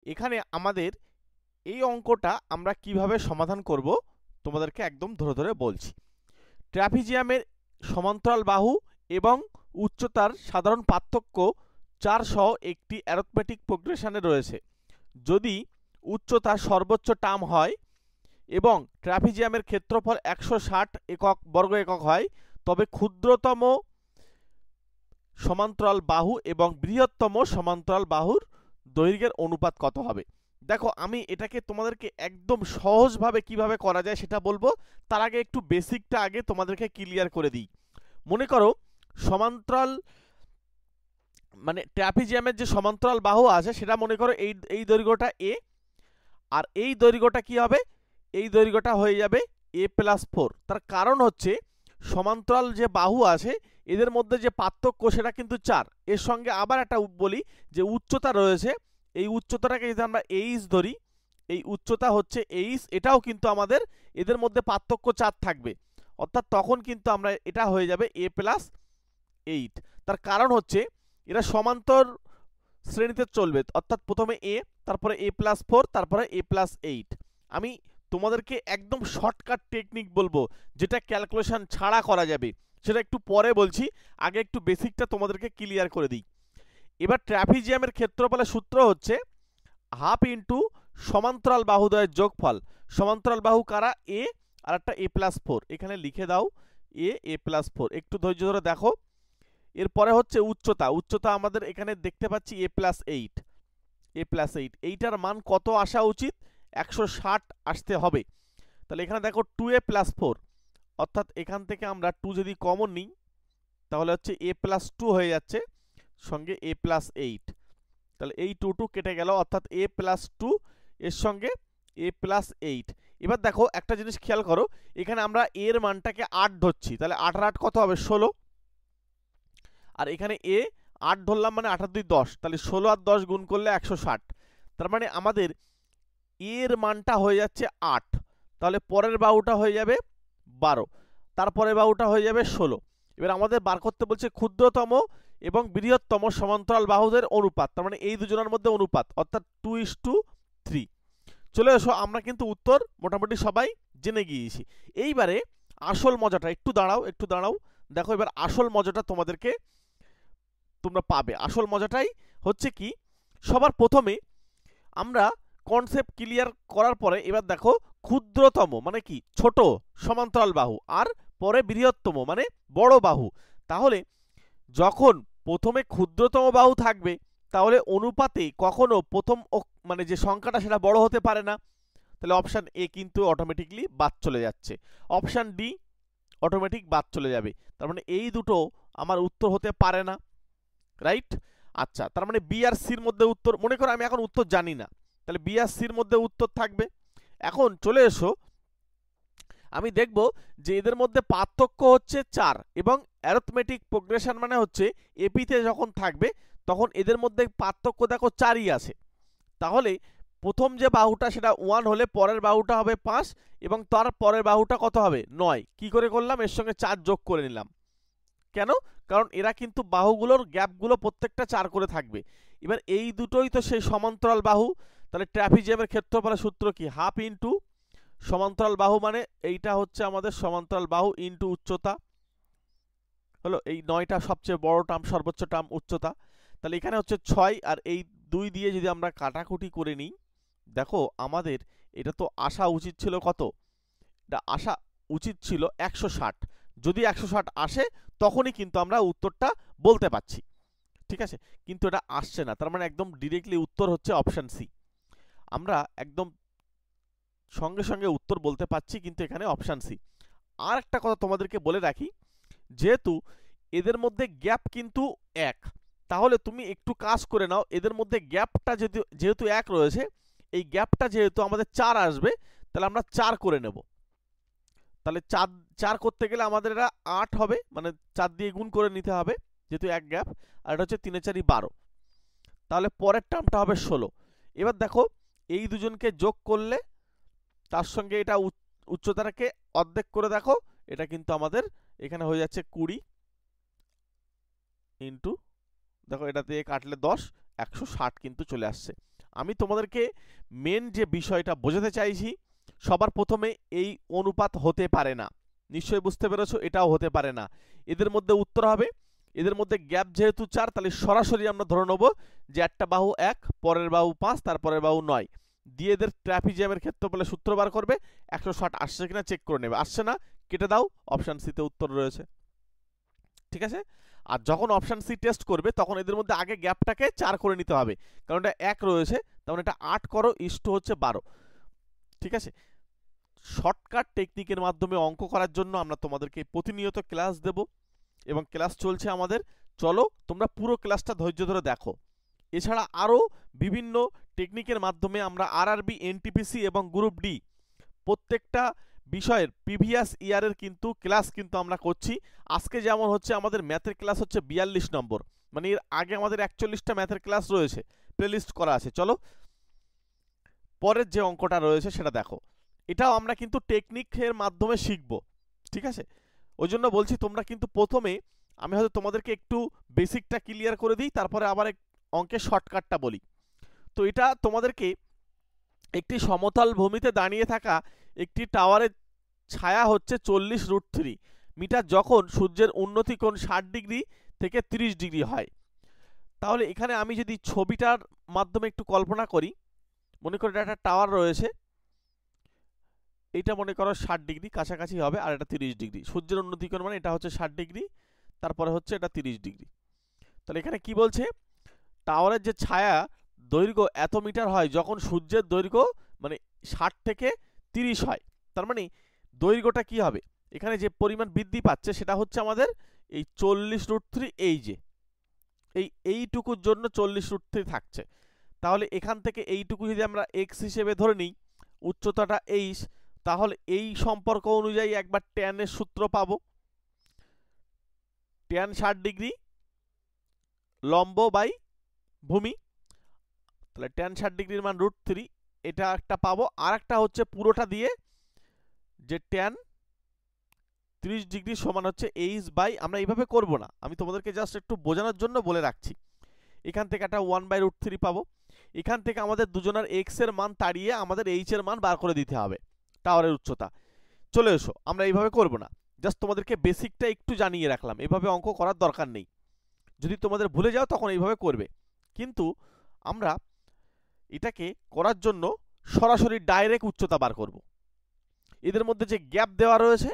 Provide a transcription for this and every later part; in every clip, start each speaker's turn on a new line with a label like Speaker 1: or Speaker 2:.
Speaker 1: এখানে আমাদের এই অঙ্কটা আমরা কিভাবে সমাধান করব তোমাদেরকে একদম ধরে ধরে বলছি। ট্রাপিজিয়ামের সমান্তরাল বাহু এবং উচ্চতার সাধারণ পার্থক্য 4 সহ একটি অ্যারথমেটিক প্রোগ্রেশনে রয়েছে। যদি উচ্চতা সর্বোচ্চ টার্ম হয় এবং ট্রাপিজিয়ামের ক্ষেত্রফল 160 একক বর্গ একক হয়, তবে ক্ষুদ্রতম সমান্তরাল বাহু এবং বৃহত্তম সমান্তরাল বাহুর দৈর্ঘ্যের অনুপাত কত হবে। দেখো, আমি এটাকে তোমাদেরকে একদম সহজভাবে কিভাবে করা যায় সেটা বলবো। তার আগে একটু বেসিকটা আগে তোমাদেরকে ক্লিয়ার করে দিই। মনে করো সমান্তরাল মানে ট্রাপিজিয়ামের যে সমান্তরাল বাহু আছে সেটা মনে করো এই দৈর্ঘ্যটা এ, আর এই দৈর্ঘ্যটা কি হবে, এই দৈর্ঘ্যটা হয়ে যাবে a+4। তার কারণ হচ্ছে সমান্তরাল যে বাহু আছে এদের মধ্যে যে পার্থক্য সেটা কিন্তু 4। এর সঙ্গে আবার একটা বলি যে উচ্চতা রয়েছে, এই উচ্চতাটাকে যদি আমরা এইচ ধরি, এই উচ্চতা হচ্ছে এইচ, এটাও কিন্তু আমাদের এদের মধ্যে পার্থক্য 4 থাকবে, অর্থাৎ তখন কিন্তু আমরা এটা হয়ে যাবে a+8। তার কারণ হচ্ছে এরা সমান্তর শ্রেণীতে চলবে, অর্থাৎ প্রথমে এ, তারপরে a+4, তারপরে a+8। আমি তোমাদেরকে একদম শর্টকাট টেকনিক বলবো যেটা ক্যালকুলেশন ছাড়া করা যাবে, সেটা একটু পরে বলছি, আগে একটু বেসিকটা তোমাদেরকে ক্লিয়ার করে দিই। এবার ট্রাপিজিয়ামের ক্ষেত্রফলের সূত্র হচ্ছে হাফ ইন্টু সমান্তরাল বাহুদ্বয়ের যোগফল। সমান্তরাল বাহু কারা, এ আর একটা a+4, এখানে লিখে দাও a+4। একটু ধৈর্য ধরে দেখো। এরপরে হচ্ছে উচ্চতা, উচ্চতা আমাদের এখানে দেখতে পাচ্ছি a+8, এইটার মান কত আসা উচিত, 160 আসতে হবে। তাহলে এখানে দেখো 2a+4, অর্থাৎ এখান থেকে আমরা 2 যদি কমন নিই তাহলে হচ্ছে a+2 হয়ে যাচ্ছে, সঙ্গে a+8। তাহলে এই 2 কেটে গেল, অর্থাৎ a+2 এর সঙ্গে a+8। এবার দেখো একটা জিনিস খেয়াল করো, এখানে আমরা এর মানটাকে 8 ধরছি, তাহলে 8 আর 8 কত হবে, 16। আর এখানে এ 8 ধরলাম মানে 8 আর 2 10, তাহলে 16 আর 10 গুণ করলে 160। তার মানে আমাদের এর মানটা হয়ে যাচ্ছে 8, তাহলে পরের বাহুটা হয়ে যাবে 12, তারপরের বাহুটা হয়ে যাবে 16। এবার আমাদের বার করতে বলছে ক্ষুদ্রতম এবং বৃহত্তম সমান্তরাল বাহুদের অনুপাত, তার মানে এই দুজনের মধ্যে অনুপাত, অর্থাৎ 2:3। চলে এসো, আমরা কিন্তু উত্তর মোটামুটি সবাই জেনে গিয়েছি। এইবারে আসল মজাটা, একটু দাঁড়াও একটু দাঁড়াও, দেখো এবার আসল মজাটা তোমাদেরকে তোমরা পাবে। আসল মজাটাই হচ্ছে কি, সবার প্রথমে আমরা কনসেপ্ট ক্লিয়ার করার পরে এবার দেখো ক্ষুদ্রতম মানে কি, ছোট সমান্তরাল বাহু, আর পরে বৃহত্তম মানে বড় বাহু। তাহলে যখন প্রথমে ক্ষুদ্রতম বাহু থাকবে তাহলে অনুপাতে কখনো প্রথম মানে যে সংখ্যাটা সেটা বড় হতে পারে না, তাহলে অপশান এ কিন্তু অটোমেটিকলি বাদ চলে যাচ্ছে, অপশান ডি অটোমেটিক বাদ চলে যাবে। তার মানে এই দুটো আমার উত্তর হতে পারে না, রাইট। আচ্ছা, তার মানে বি আর সির মধ্যে উত্তর, মনে করো আমি এখন উত্তর জানি না, তাহলে বি আর সির মধ্যে উত্তর থাকবে। এখন চলে এসো, আমি দেখব যে এদের মধ্যে পার্থক্য হচ্ছে 4, এবং অ্যারথমেটিক প্রোগ্রেশন মানে হচ্ছে এপিতে যখন থাকবে তখন এদের মধ্যে পার্থক্য দেখো 4ই আছে। তাহলে প্রথম যে বাহুটা সেটা 1 হলে পরের বাহুটা হবে 5, এবং তার পরের বাহুটা কত হবে, 9। কি করে করলাম, এর সঙ্গে 4 যোগ করে নিলাম। কেন, কারণ এরা কিন্তু বাহুগুলোর গ্যাপগুলো প্রত্যেকটা 4 করে থাকবে। এবার এই দুটোই তো সেই সমান্তরাল বাহু, তাহলে ট্রাপিজিয়ামের ক্ষেত্রফলের সূত্র কি, হাফ ইন্টু সমান্তরাল বাহু মানে এইটা হচ্ছে আমাদের সমান্তরাল বাহু ইন্টু উচ্চতা, হলো এই 9টা সবচেয়ে বড় টার্ম, সর্বোচ্চ টার্ম উচ্চতা। তাহলে এখানে হচ্ছে 6, আর এই 2 দিয়ে যদি আমরা কাটাকুটি করে নিই, দেখো আমাদের এটা তো আসা উচিত ছিল কত, এটা আসা উচিত ছিল 160। যদি 160 আসে তখনই কিন্তু আমরা উত্তরটা বলতে পারছি, ঠিক আছে, কিন্তু এটা আসছে না, তার মানে একদম ডিরেক্টলি উত্তর হচ্ছে অপশন সি। আমরা একদম সঙ্গে সঙ্গে উত্তর বলতে পারছি, কিন্তু এখানে অপশন সি। আর একটা কথা তোমাদেরকে বলে রাখি, যেহেতু এদের মধ্যে গ্যাপ কিন্তু 1, তাহলে তুমি একটু কাজ করে নাও, এদের মধ্যে গ্যাপটা যেহেতু 1 রয়েছে, এই গ্যাপটা যেহেতু আমাদের 4 আসবে, তাহলে আমরা 4 করে নেব। তাহলে 4 করতে গেলে আমাদের এটা 8 হবে, মানে 4 দিয়ে গুণ করে নিতে হবে যেহেতু 1 গ্যাপ, আর এটা হচ্ছে 3 এ 4 12, তাহলে পরের টার্মটা হবে 16। এবার দেখো এই দুজনকে যোগ করলে তার সঙ্গে এটা উচ্চতাটাকে অর্ধেক করে দেখো, এটা কিন্তু আমাদের এখানে হয়ে যাচ্ছে 20 ইন্টু, দেখো এটা দিয়ে কাটলে 10, 160 কিন্তু চলে আসছে। আমি তোমাদেরকে মেন যে বিষয়টা বোঝাতে চাইছি, সবার প্রথমে এই অনুপাত হতে পারে না, নিশ্চয়ই বুঝতে পেরেছো, এটাও হতে পারে না। এদের মধ্যে উত্তর হবে, এদের মধ্যে গ্যাপ যেহেতু 4, তাহলে সরাসরি আমরা ধরে নেব যে একটা বাহু 1, পরের বাহু 5, তারপরের বাহু 9 দিয়ে এদের ট্র্যাপিজিয়ামের ক্ষেত্রফলে সূত্র বার করবে, 160 আসছে কিনা চেক করে নেবে, আসছে না কেটে দাও, অপশান সিতে উত্তর রয়েছে। ঠিক আছে, আর যখন অপশান সি টেস্ট করবে তখন এদের মধ্যে আগে গ্যাপটাকে 4 করে নিতে হবে, কারণ এটা 1 রয়েছে, তখন এটা 8 করো, ইষ্ট হচ্ছে 12। ঠিক আছে, শর্টকাট টেকনিকের মাধ্যমে অঙ্ক করার জন্য আমরা তোমাদেরকে প্রতিনিয়ত ক্লাস দেব, এবং ক্লাস চলছে আমাদের, চলো তোমরা পুরো ক্লাসটা ধৈর্য ধরে দেখো। এছাড়া আরও বিভিন্ন টেকনিকের মাধ্যমে আমরা আরআরবি, এনটিপিসি এবং গ্রুপ ডি প্রত্যেকটা বিষয়ের প্রিভিয়াস ইয়ারের কিন্তু ক্লাস কিন্তু আমরা করছি। আজকে যেমন হচ্ছে আমাদের ম্যাথের ক্লাস হচ্ছে 42 নম্বর, মানে এর আগে আমাদের 41টা ম্যাথের ক্লাস রয়েছে, প্লেলিস্ট করা আছে। চলো পরের যে অঙ্কটা রয়েছে সেটা দেখো, এটাও আমরা কিন্তু টেকনিকের মাধ্যমে শিখব। ঠিক আছে, ওই জন্য বলছি তোমরা কিন্তু প্রথমে, আমি হয়তো তোমাদেরকে একটু বেসিকটা ক্লিয়ার করে দিই, তারপরে আবার অঙ্কের শর্টকাটটা বলি। তো এটা তোমাদেরকে একটি সমতল ভূমিতে দাঁড়িয়ে থাকা একটি টাওয়ারের ছায়া হচ্ছে 40√3 মিটার যখন সূর্যের উন্নতি কোণ 60 ডিগ্রি থেকে 30 ডিগ্রি হয়। তাহলে এখানে আমি যদি ছবিটার মাধ্যমে একটু কল্পনা করি, মনে করি এটা একটা টাওয়ার রয়েছে, এইটা মনে করো 60 ডিগ্রি কাছাকাছি হবে, আর এটা 30 ডিগ্রি, সূর্যের উন্নতি কোণ মানে এটা হচ্ছে 60 ডিগ্রি, তারপরে হচ্ছে এটা 30 ডিগ্রি। তাহলে এখানে কি বলছে, টাওয়ারের যে ছায়া দৈর্ঘ্য এত মিটার হয় যখন সূর্যের দৈর্ঘ্য মানে 60 থেকে 30 হয়, তার মানে দৈর্ঘ্যটা কি হবে, এখানে যে পরিমাণ বৃদ্ধি পাচ্ছে সেটা হচ্ছে আমাদের এই 40√3, এই যে এইটুকুর জন্য 40√3 থাকছে। তাহলে এখান থেকে এইটুকু যদি আমরা x হিসেবে ধরে নিই, উচ্চতাটা h, তাহলে এই সম্পর্ক অনুযায়ী একবার tan এর সূত্র পাবো, tan 60 ডিগ্রি লম্ব বাই ভূমি, তাহলে tan 60 ডিগ্রির মান √3, এটা একটা পাবো। আর একটা হচ্ছে পুরোটা দিয়ে যে tan 30 ডিগ্রি সমান হচ্ছে h বাই, আমরা এইভাবে করব না, আমি তোমাদেরকে জাস্ট একটু বোঝানোর জন্য বলে রাখছি। এখান থেকে একটা 1/√3 পাবো, এখান থেকে আমাদের দুজনের x এর মান তাড়িয়ে আমাদের h এর মান বার করে দিতে হবে, টাওয়ারের উচ্চতা। চলে এসো, আমরা এইভাবে করব না, জাস্ট তোমাদেরকে বেসিকটা একটু জানিয়ে রাখলাম, এইভাবে অঙ্ক করার দরকার নেই, যদি তোমাদের ভুলে যাও তখন এইভাবে করবে। কিন্তু আমরা এটাকে করার জন্য সরাসরি ডাইরেক্ট উচ্চতা বার করব। এদের মধ্যে যে গ্যাপ দেওয়া রয়েছে,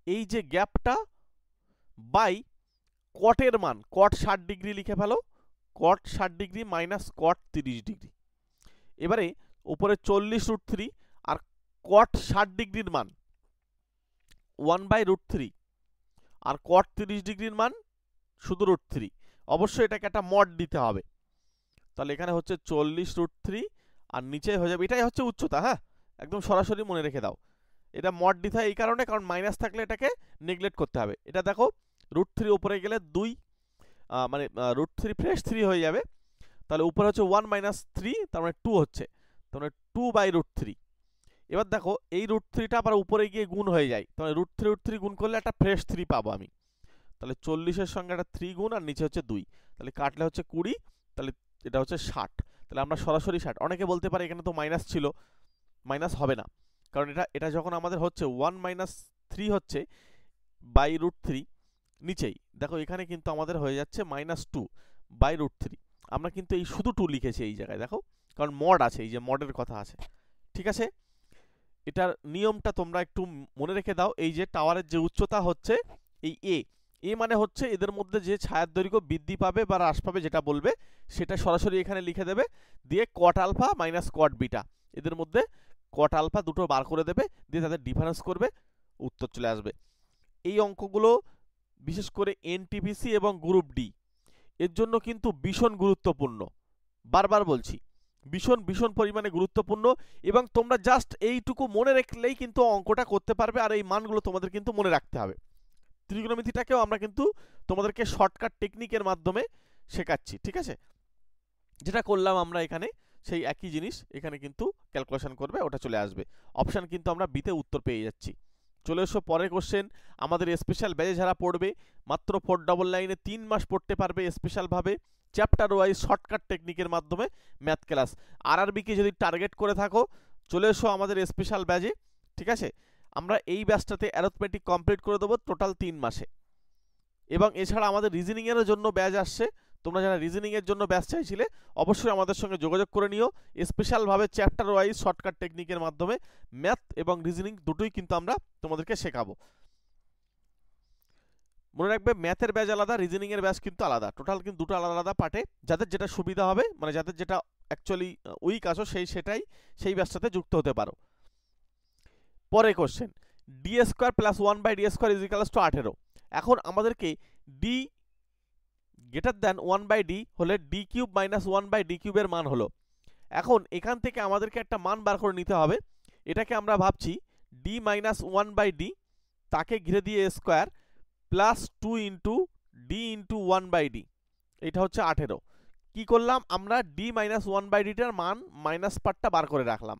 Speaker 1: এই যে গ্যাপটা বাই কটের মান, কট 60 ডিগ্রি লিখে ফেলো, কট 60 ডিগ্রি মাইনাস কট 30 ডিগ্রি। এবারে উপরে 40√3 আর কট 60 ডিগ্রির মান 1/√3 আর কট 30 ডিগ্রির মান শুধু √3, অবশ্যই এটাকে একটা মড দিতে হবে। তাহলে এখানে হচ্ছে 40√3 আর নিচে হয়ে যাবে, এটাই হচ্ছে উচ্চতা, হ্যাঁ একদম সরাসরি মনে রেখে দাও। এটা মড দিতে হয় এই কারণে, কারণ মাইনাস থাকলে এটাকে নেগলেক্ট করতে হবে। এটা দেখো √3 উপরে গেলে 2, মানে √3 ফ্রেশ 3 হয়ে যাবে, তাহলে উপরে হচ্ছে 1 - 3, তার মানে 2 হচ্ছে, তার মানে 2/√3। এবার দেখো এই √3টা আবার উপরে গিয়ে গুণ হয়ে যায়, তাহলে √3 গুণ করলে একটা ফ্রেশ 3 পাবো আমি, তাহলে 40-এর সঙ্গে একটা 3 গুণ আর নিচে হচ্ছে 2, তাহলে কাটলে হচ্ছে 20, তাহলে এটা হচ্ছে 60। তাহলে আমরা সরাসরি 60, অনেকে বলতে পারে এখানে তো মাইনাস ছিল, মাইনাস হবে না, কারণ এটা যখন আমাদের হচ্ছে 1 - 3 হচ্ছে বাই √3, নিচেই দেখো এখানে কিন্তু আমাদের হয়ে যাচ্ছে -2/√3, আমরা কিন্তু এই শুধু 2 লিখেছি এই জায়গায়, দেখো কারণ মড আছে, এই যে মডের কথা আছে। ঠিক আছে, এটার নিয়মটা তোমরা একটু মনে রেখে দাও। এই যে টাওয়ারের যে উচ্চতা হচ্ছে এই এ মানে হচ্ছে এদের মধ্যে যে ছায়ার দৈর্ঘ্য বৃদ্ধি পাবে বা হ্রাস পাবে যেটা বলবে সেটা সরাসরি এখানে লিখে দেবে, দিয়ে cot alpha minus cot beta, এদের মধ্যে কট আলফা দুটো বার করে দেবে, দিয়ে তাদের ডিফারেন্স করবে, উত্তর চলে আসবে। এই অঙ্কগুলো বিশেষ করে এনটিপিসি এবং গ্রুপ ডি এর জন্য কিন্তু ভীষণ গুরুত্বপূর্ণ, বারবার বলছি ভীষণ ভীষণ পরিমাণে গুরুত্বপূর্ণ, এবং তোমরা জাস্ট এইটুকু মনে রাখলেই কিন্তু অঙ্কটা করতে পারবে, আর এই মানগুলো তোমাদের কিন্তু মনে রাখতে হবে। ত্রিকোণমিতিটাকেও আমরা কিন্তু তোমাদেরকে শর্টকাট টেকনিকের মাধ্যমে শেখাচ্ছি। ঠিক আছে, যেটা করলাম আমরা এখানে সেই একই জিনিস এখানে কিন্তু ক্যালকুলেশন করবে, ওটা চলে আসবে। অপশান কিন্তু আমরা বিতে উত্তর পেয়ে যাচ্ছি। চলে এসো পরের কোশ্চেন। আমাদের স্পেশাল ব্যাচে যারা পড়বে মাত্র 499-এ 3 মাস পড়তে পারবে স্পেশালভাবে, চ্যাপ্টার ওয়াইজ শর্টকাট টেকনিকের মাধ্যমে ম্যাথ ক্লাস। আরআরবিকে যদি টার্গেট করে থাকো চলে এসো আমাদের স্পেশাল ব্যাচে, ঠিক আছে? আমরা এই ব্যাচটাতে অ্যারথমেটিক কমপ্লিট করে দেবো টোটাল 3 মাসে। এবং এছাড়া আমাদের রিজনিংয়ের জন্য ব্যাচ আসছে। তোমরা যারা রিজনিংয়ের জন্য ব্যাচ চাইছিলে অবশ্যই আমাদের সঙ্গে যোগাযোগ করে নিও। স্পেশালভাবে চ্যাপ্টার ওয়াইজ শর্টকাট টেকনিকের মাধ্যমে ম্যাথ এবং রিজনিং দুটোই কিন্তু আমরা তোমাদেরকে শেখাবো। মনে রাখবে ম্যাথের ব্যাচ আলাদা, রিজনিংয়ের ব্যাচ কিন্তু আলাদা, টোটাল কিন্তু দুটো আলাদা আলাদা পার্টে। যাদের যেটা সুবিধা হবে, মানে যাদের যেটা অ্যাকচুয়ালি উইক আছো সেই ব্যাচটাতে যুক্ত হতে পারো। পরে question, D square plus 1/d² is equals to 18। এখন আমাদেরকে ডি গ্রেটার দ্যান 1/d হলে ডি কিউব মাইনাস 1/d³ এর মান হলো। এখন এখান থেকে আমাদেরকে একটা মান বার করে নিতে হবে। এটাকে আমরা ভাবছি ডি মাইনাস 1/d তাকে ঘিরে দিয়ে square plus 2 into D into 1/d, এটা হচ্ছে 18। কি করলাম আমরা, ডি মাইনাস 1/dটার মান মাইনাস পার্টটা বার করে রাখলাম।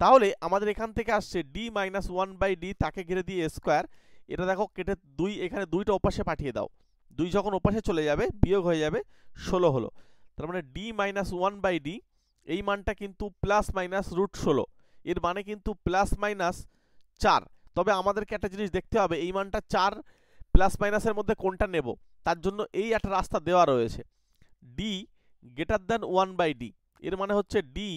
Speaker 1: তাহলে আমাদের এখান থেকে আসছে ডি মাইনাস 1/d তাকে ঘিরে দিয়ে স্কোয়ার। এটা দেখো কেটে 2, এখানে 2টা ওপাশে পাঠিয়ে দাও, 2 যখন ওপাশে চলে যাবে বিয়োগ হয়ে যাবে 16 হলো। তার মানে ডি মাইনাস 1/d এই মানটা কিন্তু প্লাস মাইনাস √16, এর মানে কিন্তু প্লাস মাইনাস 4। তবে আমাদেরকে একটা জিনিস দেখতে হবে, এই মানটা 4 প্লাস মাইনাসের মধ্যে কোনটা নেব, তার জন্য এই একটা রাস্তা দেওয়া রয়েছে। ডি গ্রেটার দ্যান 1/d এর মানে হচ্ছে ডি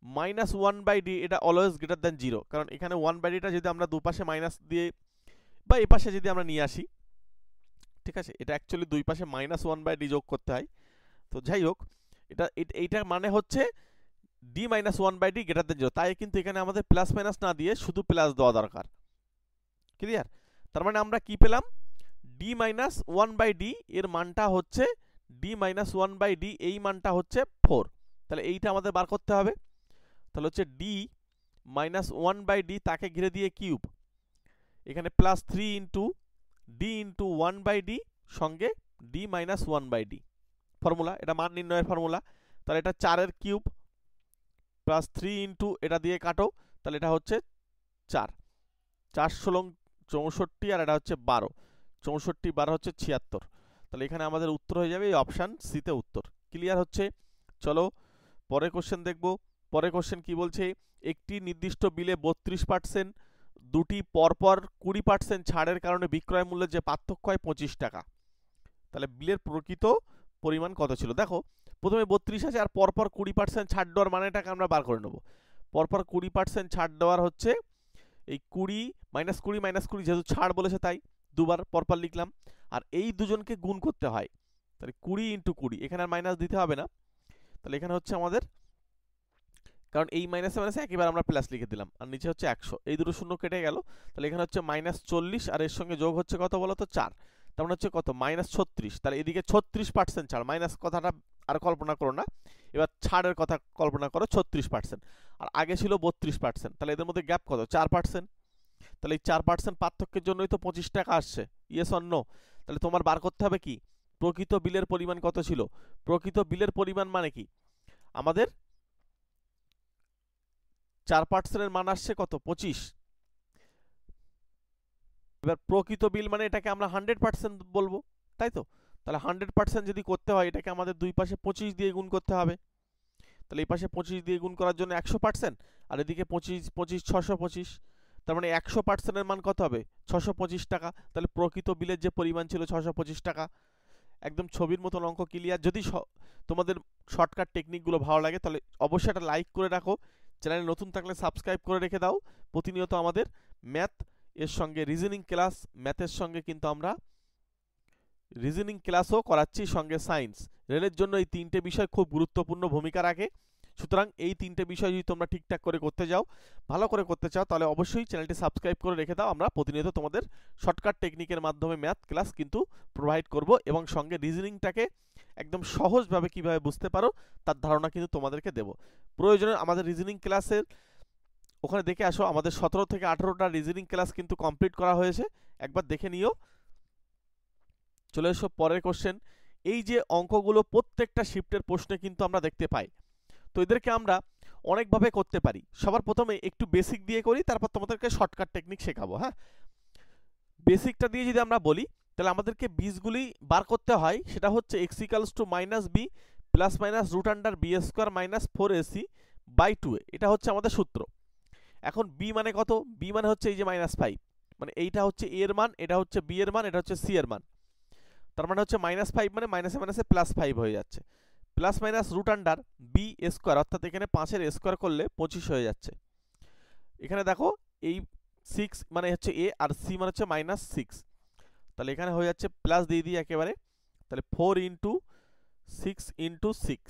Speaker 1: মাইনাস 1/d, এটা অলওয়েজ গ্রেটার দ্যান 0, কারণ এখানে 1/dটা যদি আমরা দুপাশে মাইনাস দিয়ে বা এই পাশে যদি আমরা নিয়ে আসি, ঠিক আছে, এটা অ্যাকচুয়ালি দুই পাশে মাইনাস 1/d যোগ করতে হয়। তো যাই হোক, এইটার মানে হচ্ছে D minus 1/d greater than 0, তাই কিন্তু এখানে আমাদের প্লাস মাইনাস না দিয়ে শুধু প্লাস দেওয়া দরকার। ক্লিয়ার? তার মানে আমরা কি পেলাম, ডি মাইনাস 1/d এর মানটা হচ্ছে ডি মাইনাস 1/d এই মানটা হচ্ছে 4। তাহলে এইটা আমাদের বার করতে হবে। তাহলে হচ্ছে ডি মাইনাস 1/d তাকে ঘিরে দিয়ে কিউব, এখানে plus 3 into D into 1/d সঙ্গে ডি মাইনাস 1/d ফর্মুলা, এটা মান নির্ণয়ের ফর্মুলা। তাহলে এটা 4 এর কিউব প্লাস 3 ইন্টু এটা দিয়ে কাটো, তাহলে এটা হচ্ছে 4, 4 ষোলং 64 আর এটা হচ্ছে 12, 64 12 হচ্ছে 76। তাহলে এখানে আমাদের উত্তর হয়ে যাবে এই অপশান সিতে উত্তর। ক্লিয়ার হচ্ছে? চলো পরের কোশ্চেন দেখব। পরের কোশ্চেন কি বলছে, একটি নির্দিষ্ট বিলে 32%, দুটি পরপর 20% ছাড়ের কারণে বিক্রয় মূল্যের যে পার্থক্য হয় 25 টাকা। তাহলে বিলের প্রকৃত পরিমাণ কত ছিল? দেখো প্রথমে 32 আছে আর পরপর 20% ছাড় দেওয়ার মানেটাকে আমরা বার করে নেব। পরপর 20% ছাড় দেওয়ার হচ্ছে এই 20 মাইনাস 20 মাইনাস 20, যেহেতু ছাড় বলেছে তাই দুবার পরপর লিখলাম, আর এই দুজনকে গুণ করতে হয়। তাহলে 20 ইন্টু 20, এখানে আর মাইনাস দিতে হবে না। তাহলে এখানে হচ্ছে আমাদের, কারণ এই মাইনাসে মাইনাসে একেবারে আমরা প্লাস লিখে দিলাম, আর নিচে হচ্ছে 100, এই দুটো শূন্য কেটে গেল। তাহলে এখানে হচ্ছে -40 আর এর সঙ্গে যোগ হচ্ছে কত বলো তো 4, তার মানে হচ্ছে কত -36। তাহলে এদিকে 36% ছাড়, মাইনাস কথাটা আর কল্পনা করো না, এবার ছাড়ের কথা কল্পনা করো 36%, আর আগে ছিল 32%, তাহলে এদের মধ্যে গ্যাপ কত 4%। তাহলে এই 4% পার্থক্যের জন্যই তো 25 টাকা আসছে, ইয়েস অর নো? তাহলে তোমার বার করতে হবে কি প্রকৃত বিলের পরিমাণ কত ছিল। প্রকৃত বিলের পরিমাণ মানে কি, আমাদের 4% মান আসছে কত 25। এবার প্রকৃত বিল মানে এটাকে আমরা 100% বলবো, তাই তো? তাহলে 100% যদি করতে হয় এটাকে আমাদের দুই পাশে 25 দিয়ে গুণ করতে হবে। তাহলে এই পাশে 25 দিয়ে গুণ করার জন্য 100%, আর এদিকে 25 25 625, তার মানে 100% এর মান কত হবে 625 টাকা। তাহলে প্রকৃত বিলের যে পরিমাণ ছিল 625 টাকা। একদম ছবির মতন অঙ্ক ক্লিয়ার। যদি তোমাদের শর্টকাট টেকনিকগুলো ভালো লাগে তাহলে অবশ্যই একটা লাইক করে রাখো, চ্যানেলে নতুন থাকলে সাবস্ক্রাইব করে রেখে দাও। প্রতিনিয়ত আমাদের ম্যাথ এর সঙ্গে রিজনিং ক্লাস, ম্যাথের সঙ্গে কিন্তু আমরা রিজনিং ক্লাসও করাচ্ছি, সঙ্গে সায়েন্স। রেলের জন্য এই 3টে বিষয় খুব গুরুত্বপূর্ণ ভূমিকা রাখে। সুতরাং এই 3টে বিষয় যদি তোমরা ঠিকঠাক করে করতে যাও, ভালো করে করতে চাও, তাহলে অবশ্যই চ্যানেলটি সাবস্ক্রাইব করে রেখে দাও। আমরা প্রতিনিয়ত তোমাদের শর্টকাট টেকনিকের মাধ্যমে ম্যাথ ক্লাস কিন্তু প্রোভাইড করব, এবং সঙ্গে রিজনিংটাকে একদম সহজভাবে কিভাবে বুঝতে পারো তার ধারণা কিন্তু তোমাদেরকে দেব। প্রয়োজনে আমাদের রিজনিং ক্লাসের ওখানে দেখে আসো, আমাদের 17 থেকে 18টা রিজনিং ক্লাস কিন্তু কমপ্লিট করা হয়েছে, একবার দেখে নিও। চলে এসো পরের কোশ্চেন। এই যে অঙ্কগুলো প্রত্যেকটা শিফটের প্রশ্নে কিন্তু আমরা দেখতে পাই, তো এদেরকে আমরা অনেকভাবে করতে পারি। সবার প্রথমে একটু বেসিক দিয়ে করি, তারপর তোমাদেরকে শর্টকাট টেকনিক শেখাবো। হ্যাঁ, বেসিকটা দিয়ে যদি আমরা বলি, তাহলে আমাদেরকে বীজগুলি বার করতে হয়, সেটা হচ্ছে x = -b plus minus root under B square minus 4ac/2a, এটা হচ্ছে আমাদের সূত্র। এখন b মানে কত? b মানে হচ্ছে এই যে -5, মানে এইটা হচ্ছে a এর মান, এটা হচ্ছে b এর মান, এটা হচ্ছে c এর মান। তার মানে হচ্ছে -5 মানে মাইনাসে মাইনাসে +5 হয়ে যাচ্ছে, plus minus root under B square, অর্থাৎ এখানে 5 এর স্কোয়ার করলে 25 হয়ে যাচ্ছে। এখানে দেখো এই 6 মানে হচ্ছে a আর c মানে হচ্ছে -6, তাহলে এখানে হয়ে যাচ্ছে প্লাস দিয়ে দিই একেবারে, তাহলে 4 × 6 × 6।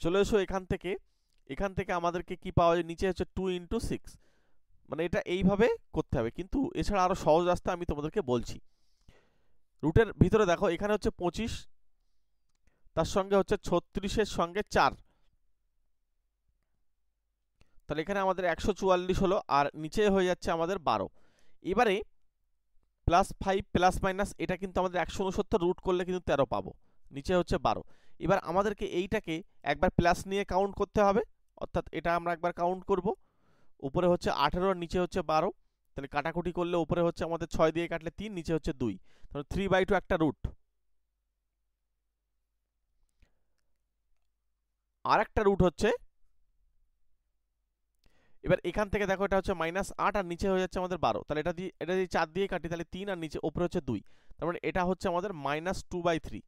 Speaker 1: চলে এসো এখান থেকে আমাদেরকে কি পাওয়া যায়, নিচে হচ্ছে 2 × 6, মানে এটা এইভাবে করতে হবে, কিন্তু এছাড়া আরো সহজ রাস্তা আমি তোমাদেরকে বলছি। রুটের ভিতরে দেখো এখানে হচ্ছে 25, তার সঙ্গে হচ্ছে 36 এর সঙ্গে 4, তাহলে এখানে আমাদের 144 হলো, আর নিচে হয়ে যাচ্ছে আমাদের 12। এবারে +5 প্লাস মাইনাস এটা কিন্তু আমাদের 169 রুট করলে কিন্তু 13 পাবো, নিচে হচ্ছে 12। এবার আমাদেরকে এইটাকে একবার প্লাস নিয়ে কাউন্ট করতে হবে, অর্থাৎ এটা আমরা একবার কাউন্ট করব, উপরে হচ্ছে 18 আর নিচে হচ্ছে 12, তাহলে কাটাকুটি করলে উপরে হচ্ছে আমাদের 6 দিয়ে কাটলে 3, নিচে হচ্ছে 2, তাহলে 3/2 একটা রুট। আর একটা রুট হচ্ছে, এবার এখান থেকে দেখো এটা হচ্ছে -8 আর নিচে হয়ে যাচ্ছে আমাদের 12, তাহলে এটা দিয়ে 4 দিয়ে কাটি তাহলে 3 আর নিচে উপরে হচ্ছে 2, তার মানে এটা হচ্ছে আমাদের -2/3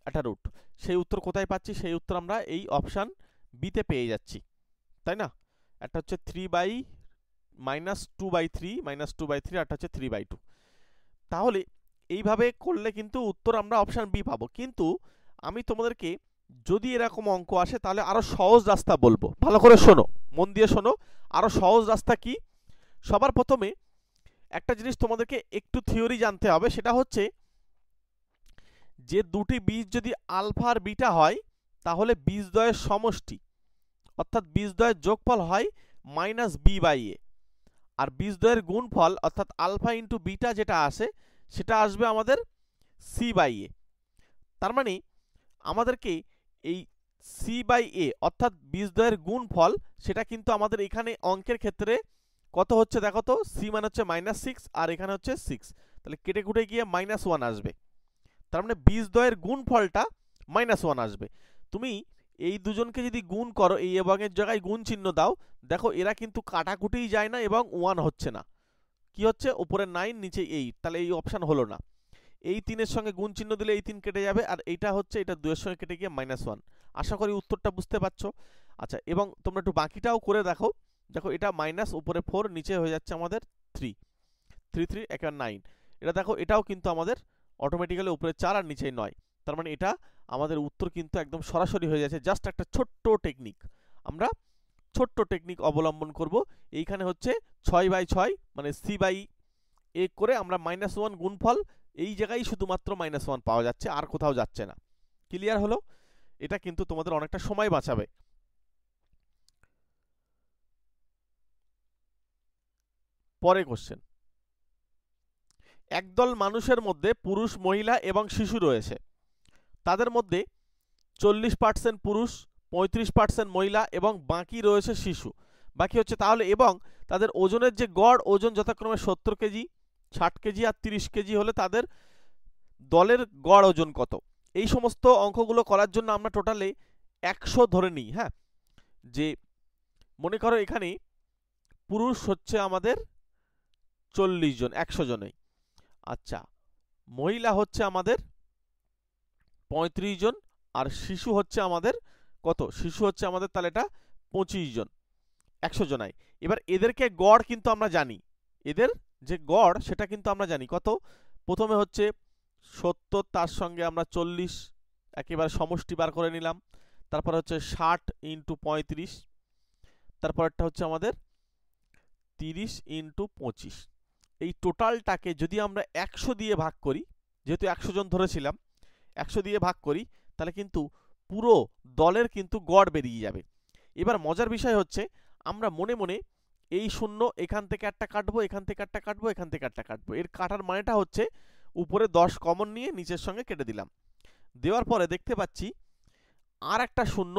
Speaker 1: একটা রুট। সেই উত্তর কোথায় পাচ্ছি? সেই উত্তর আমরা এই অপশন বি তে পেয়ে যাচ্ছি, তাই না? একটা হচ্ছে 2/3 আর একটা হচ্ছে 3/2। তাহলে এইভাবে করলে কিন্তু উত্তর আমরা অপশন বি পাবো। কিন্তু আমি তোমাদেরকে যদি এরকম অঙ্ক আসে তাহলে আরো সহজ রাস্তা বলবো, ভালো করে শোনো, মন দিয়ে শোনো। আরো সহজ রাস্তা কি? সবার প্রথমে একটা জিনিস তোমাদেরকে একটু থিওরি জানতে হবে, সেটা হচ্ছে যে দুটি বীজ যদি আলফা আর বিটা হয় তাহলে বীজদ্বয়ের সমষ্টি অর্থাৎ বীজদ্বয়ের যোগফল হয় -b/a, আর বীজদ্বয়ের গুণফল অর্থাৎ আলফা ইন্টু বিটা যেটা আসে সেটা আসবে আমাদের c/a। তার মানে আমাদেরকে এই c/a অর্থাৎ বীজদ্বয়ের গুণফল সেটা কিন্তু আমাদের এখানে অঙ্কের ক্ষেত্রে কত হচ্ছে দেখো তো, c মানে হচ্ছে -6 আর এখানে হচ্ছে 6, তাহলে কেটে কুটে গিয়ে -1 আসবে, তার মানে বীজদ্বয়ের গুণফলটা -1 আসবে। তুমি এই দুজনকে যদি গুণ করো, এই এবং এর জায়গায় গুণ চিহ্ন দাও, দেখো এরা কিন্তু কাটাকুটিই যায় না এবং 1 হচ্ছে না, কি হচ্ছে উপরে 9 নিচে 8, তাহলে এই অপশন হলো না। এই 3 এর সঙ্গে গুণ চিহ্ন দিলে এই 3 কেটে যাবে, আর এইটা হচ্ছে এটা 2 এর সঙ্গে কেটে গিয়ে -1। আশা করি উত্তরটা বুঝতে পারছো। আচ্ছা, এবং তোমরা একটু বাকিটাও করে দেখো, দেখো এটা মাইনাস উপরে 4 নিচে হয়ে যাচ্ছে আমাদের 3, 3 একেবারে 9, এটা দেখো এটাও কিন্তু আমাদের অটোমেটিক্যালি উপরে 4 আর নিচে 9, তার মানে এটা আমাদের উত্তর কিন্তু একদম সরাসরি হয়ে যাচ্ছে। জাস্ট একটা ছোট্ট টেকনিক, আমরা ছোট্ট টেকনিক অবলম্বন করব। এইখানে হচ্ছে 6/6 মানে c/a করে আমরা -1 গুণফল এই জায়গায় শুধুমাত্র -1 পাওয়া যাচ্ছে, আর কোথাও যাচ্ছে না। ক্লিয়ার হলো? এটা কিন্তু তোমাদের অনেকটা সময় বাঁচাবে। পরে কোশ্চেন, একদল মানুষের মধ্যে পুরুষ, মহিলা এবং শিশু রয়েছে, তাদের মধ্যে 40% পুরুষ, 35% মহিলা এবং বাকি রয়েছে শিশু। বাকি হচ্ছে তাহলে, এবং তাদের ওজনের যে গড় ওজন যথাক্রমে 70 কেজি, 60 কেজি আর 30 কেজি হলে তাদের দলের গড় ওজন কত? এই সমস্ত অঙ্কগুলো করার জন্য আমরা টোটালে 100 ধরে নিই। হ্যাঁ, যে মনে করো এখানে পুরুষ হচ্ছে আমাদের 40 জন 100 জনেই, আচ্ছা মহিলা হচ্ছে আমাদের 35 জন, আর শিশু হচ্ছে আমাদের কত? শিশু হচ্ছে আমাদের তাহলে এটা 25 জন 100 জনায়। এবার এদেরকে গড় কিন্তু আমরা জানি, এদের যে গড় সেটা কিন্তু আমরা জানি কত। প্রথমে হচ্ছে 70, তার সঙ্গে আমরা 40 একেবারে সমষ্টি বার করে নিলাম, তারপর হচ্ছে 60 × 35, তারপরটা হচ্ছে আমাদের 30 × 25। এই টোটালটাকে যদি আমরা 100 দিয়ে ভাগ করি, যেহেতু 100 জন ধরেছিলাম, 100 দিয়ে ভাগ করি, তাহলে কিন্তু পুরো দলের কিন্তু গড় বেরিয়ে যাবে। এবার মজার বিষয় হচ্ছে আমরা মনে মনে এই শূন্য এখান থেকে একটা কাটবো, এখান থেকে একটা কাটবো, এখান থেকে একটা কাটবো। এর কাটার মানেটা হচ্ছে উপরে 10 কমন নিয়ে নিচের সঙ্গে কেটে দিলাম। দেওয়ার পরে দেখতে পাচ্ছি আর একটা শূন্য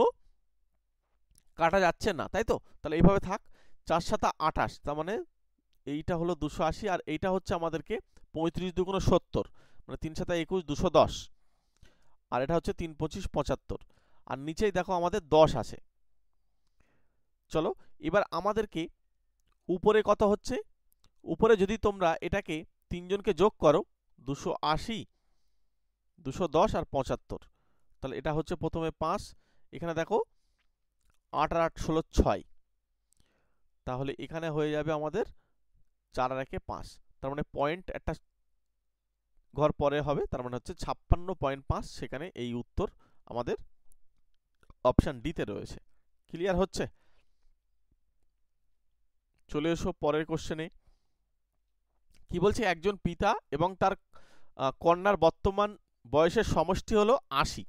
Speaker 1: কাটা যাচ্ছে না, তাই তো? তাহলে এইভাবে থাক, 4 × 7 = 28, তার মানে এইটা হলো 280 আর এইটা হচ্ছে আমাদেরকে 35 দুগুণ 70, মানে 3 7 21 210, আর এটা হচ্ছে 3 25 75, আর নিচেই দেখো আমাদের 10 আছে। চলো এবার আমাদেরকে উপরে কত হচ্ছে, উপরে যদি তোমরা এটাকে তিনজনকে যোগ করো 280 210 আর 75, তাহলে এটা হচ্ছে প্রথমে 5, এখানে দেখো 8 আর 8 16 6, তাহলে এখানে হয়ে যাবে আমাদের 4 আর 1 5, তার মানে পয়েন্ট একটা ঘর পরে হবে, তার মানে হচ্ছে 56.5, সেখানে এই উত্তর আমাদের অপশন ডি তে রয়েছে। ক্লিয়ার হচ্ছে? চলে এসো পরের কোশ্চেনে। কি বলছে, একজন পিতা এবং তার কন্যার বর্তমান বয়সের সমষ্টি হলো 80,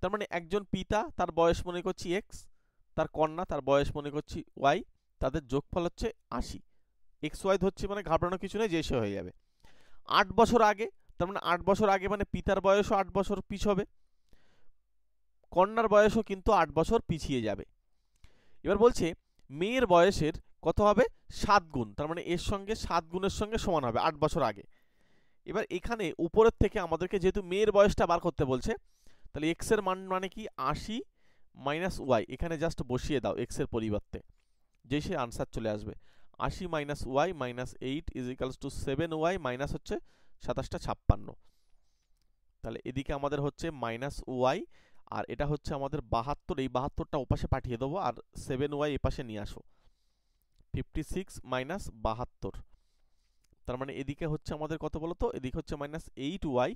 Speaker 1: তার মানে একজন পিতা তার বয়স মনে করছি x, তার কন্যা তার বয়স মনে করছি y, তাদের যোগফল হচ্ছে 80। এক্স ওয়াই ধরছি মানে ঘাবড়ানো কিছু নেই, যে সে হয়ে যাবে। 8 বছর আগে, তার মানে 8 বছর আগে মানে পিতার বয়সও 8 বছর পিছবে, কন্যার বয়সও কিন্তু 8 বছর পিছিয়ে যাবে। এবার বলছে মেয়ের বয়সের কত হবে 7 গুণ, তার মানে এর সঙ্গে 7 গুণের সঙ্গে সমান হবে 8 বছর আগে। এবার এখানে উপরের থেকে আমাদেরকে যেহেতু মেয়ের বয়সটা বার করতে বলছে, তাহলে এক্স এর মান মানে কি 80 মাইনাস ওয়াই, এখানে জাস্ট বসিয়ে দাও এক্স এর পরিবর্তে, যেই সে আনসার চলে আসবে। 80 minus Y minus 8 is equals to 7y minus হচ্ছে 27টা 56, তাহলে এদিকে আমাদের হচ্ছে মাইনাস ওয়াই, আর এটা হচ্ছে আমাদের 72, এই 72টা ওপাশে পাঠিয়ে দেবো, আর 7y এপাশে নিয়ে আসো, 56 মাইনাস 72, তার মানে এদিকে হচ্ছে আমাদের কত বলতো, এদিকে হচ্ছে মাইনাস 8y,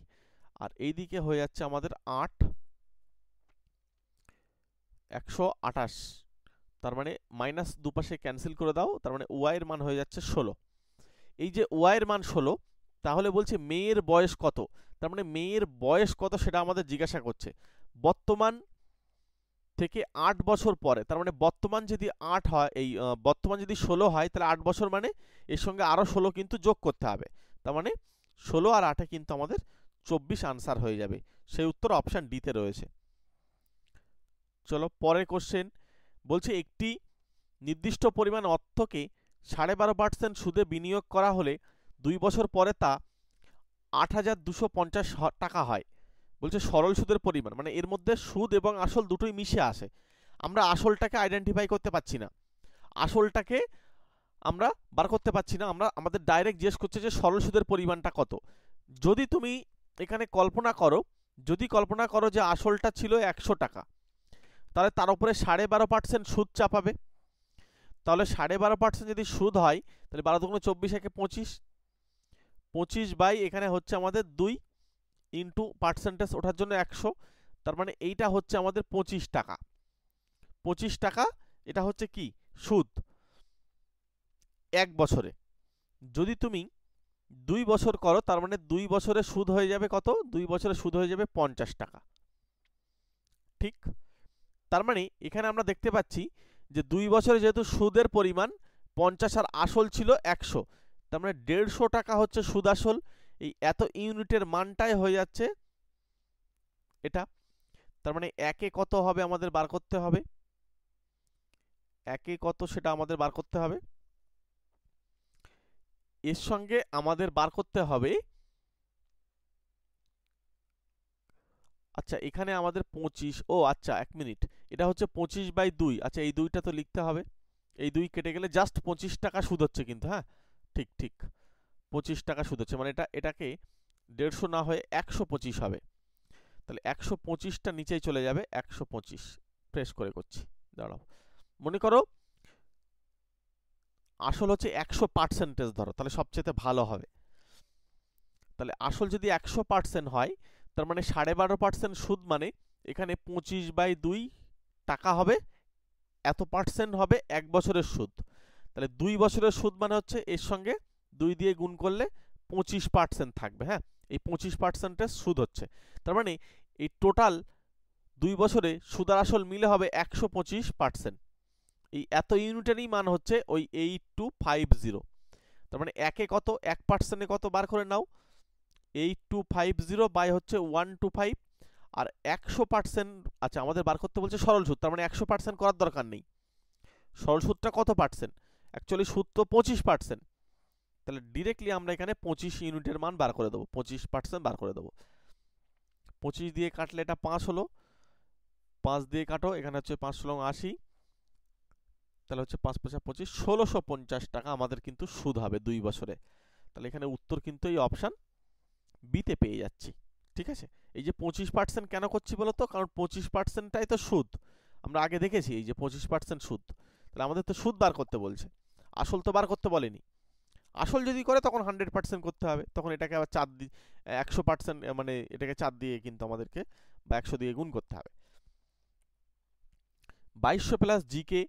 Speaker 1: আর এইদিকে হয়ে যাচ্ছে আমাদের 8 128, তার মানে মাইনাস দুপাশে ক্যান্সেল করে দাও, তার মানে ওয়াই এর মান হয়ে যাচ্ছে 16। এই যে ওয়াই এর মান 16, তাহলে বলছে মেয়ের বয়স কত, তার মানে মেয়ের বয়স কত সেটা আমাদের জিজ্ঞাসা করছে। বর্তমান থেকে 8 বছর পরে, তার মানে বর্তমান যদি 8 হয়, এই বর্তমান যদি 16 হয়, তাহলে 8 বছর মানে এর সঙ্গে আরো 16 কিন্তু যোগ করতে হবে, তার মানে 16 আর 8 কিন্তু আমাদের 24 আনসার হয়ে যাবে। সেই উত্তর অপশন ডি তে রয়েছে। চলো পরের কোশ্চেন। বলছে একটি নির্দিষ্ট পরিমাণ অর্থকে 12.5% সুদে বিনিয়োগ করা হলে 2 বছর পরে তা 8,250 টাকা হয়। বলছে সরল সুদের পরিমাণ, মানে এর মধ্যে সুদ এবং আসল দুটোই মিশে আসে, আমরা আসলটাকে আইডেন্টিফাই করতে পারছি না, আসলটাকে আমরা বার করতে পারছি না, আমরা আমাদের ডাইরেক্ট জিজ্ঞেস করছে যে সরল সুদের পরিমাণটা কত। যদি তুমি এখানে কল্পনা করো, যদি কল্পনা করো যে আসলটা ছিল 100 টাকা, তাহলে তার উপরে 12.5% সুদ চাপাবে, তাহলে 12.5% যদি সুদ হয়, তাহলে 12 দুগুণে 24 একে 25, 25 বাই এখানে হচ্ছে আমাদের 2 ইন্টু পার্সেন্টেজ ওঠার জন্য 100, তার মানে এইটা হচ্ছে আমাদের 25 টাকা। 25 টাকা এটা হচ্ছে কি সুদ 1 বছরে। যদি তুমি 2 বছর করো, তার মানে 2 বছরে সুদ হয়ে যাবে কত, 2 বছরে সুদ হয়ে যাবে 50 টাকা। ঠিক, তার মানে এখানে আমরা দেখতে পাচ্ছি যে 2 বছরে যেহেতু সুদের পরিমাণ 50 আর আসল ছিল 100, তার মানে 150 টাকা হচ্ছে সুদ আসল, এই এত ইউনিটের মানটাই হয়ে যাচ্ছে এটা। তার মানে একে কত হবে আমাদের বার করতে হবে, একে কত সেটা আমাদের বার করতে হবে, এর সঙ্গে আমাদের বার করতে হবে, আচ্ছা এখানে আমাদের 25, ও আচ্ছা 1 মিনিট, এটা হচ্ছে 25/2, আচ্ছা এই 2টা তো লিখতে হবে, এই 2 কেটে গেলে জাস্ট 25 টাকা সুদ হচ্ছে কিন্তু, হ্যাঁ ঠিক ঠিক 25 টাকা সুদ হচ্ছে, মানে এটাকে 150 না হয়ে 125 হবে, তাহলে 125টা নিচেই চলে যাবে, 125 প্রেস করে করছি, দাঁড়াও, মনে করো আসল হচ্ছে 100% ধরো, তাহলে সবচেয়ে ভালো হবে, তাহলে আসল যদি 100% হয়, তার মানে 12.5% সুদ, মানে এখানে 25/2 টাকা হবে, এত পার্সেন্ট হবে 1 বছরের সুদ, তাহলে 2 বছরের সুদ মানে হচ্ছে এর সঙ্গে 2 দিয়ে গুণ করলে 25% থাকবে, হ্যাঁ এই 25% সুদ হচ্ছে, তার মানে এই টোটাল 2 বছরে সুদ আর আসল মিলে হবে 125%, এই এত ইউনিটেরই মান হচ্ছে ওই 8250, তার মানে একে কত 1%-এ কত বার করে নাও, 8250 বাই হচ্ছে 125, আর 100%, আচ্ছা আমাদের বার করতে বলছে সরল সুদ, তার মানে 100% করার দরকার নেই, সরল সুদটা কত পার্সেন্ট, অ্যাকচুয়ালি সুদ তো 25%, তাহলে ডিরেক্টলি আমরা এখানে 25 ইউনিটের মান বার করে দেবো, 25% বার করে দেবো। 25 দিয়ে কাটলে এটা 5 হলো, 5 দিয়ে কাটো, এখানে হচ্ছে 5 × 80, তাহলে হচ্ছে 5 × 5 = 25, 1650 টাকা আমাদের কিন্তু সুদ হবে 2 বছরে। তাহলে এখানে উত্তর কিন্তু এই অপশান বিতে পেয়ে যাচ্ছি। ঠিক আছে, এই যে 25% কেন করছি বলো তো, কারণ 25%টাই তো সুদ, আমরা আগে দেখেছি এই যে 25% সুদ, তাহলে আমাদের তো সুদ বার করতে বলছে, আসল তো বার করতে বলেনি। আসল যদি করে তখন 100% করতে হবে, তখন এটাকে আবার 4 দিয়ে 100%, মানে এটাকে 4 দিয়ে কিন্তু আমাদেরকে বা 100 দিয়ে গুণ করতে হবে। 2200 plus GK,